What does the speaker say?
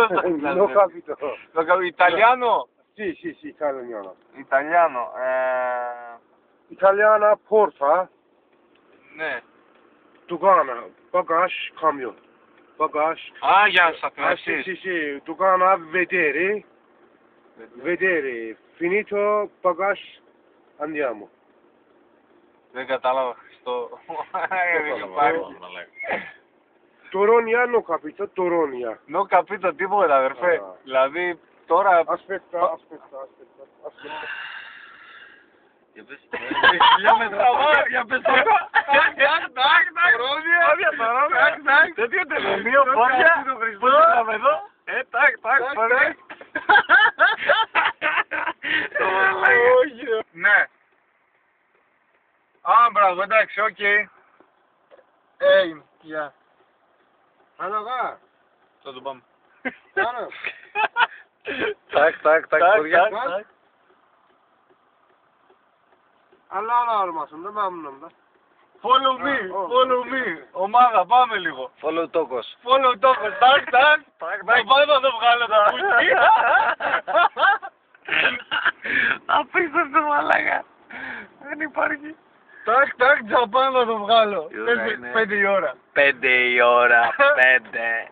Αυτό θα Non ho capito. Ιταλιάνο. Sì, sì, sì, italiano. Ιταλιάνο. Italiana porta, Ναι. Tugana, bagage, camion. Bagage. Α, για σας Ah, sì, sì, sì, Tugana, vedere, vedere. Finito, bagage, andiamo. Δεν κατάλαβα Χριστό. Δεν υπάρχει. Toronia, non ho capito, Toronia. Νο καπίτο τίποτα αδερφέ. Δηλαδή τώρα... Aspetta. Για πες. Για με τραβά, για πες το. Τάκ, τέτοιο τελωνίο, πόδια. Πού θα εδώ. Τάκ, πόδια. Ναι. Α, μπράβο, εντάξει, οκ. Γεια. Αναγά. Θα το πάμε. Τάκ, πόδια. Αλλά olmasın da memnunum da. Follow me. Ομάδα, πάμε λίγο. Follow Tokos. Follow Tokos, τάκ. Θα πάμε να το βγάλω τα πουστή. Απίστευτο μαλάκα. Δεν υπάρχει. Τάκ, Τζαπάν να το βγάλω. 5 η ώρα. 5 η ώρα, 5.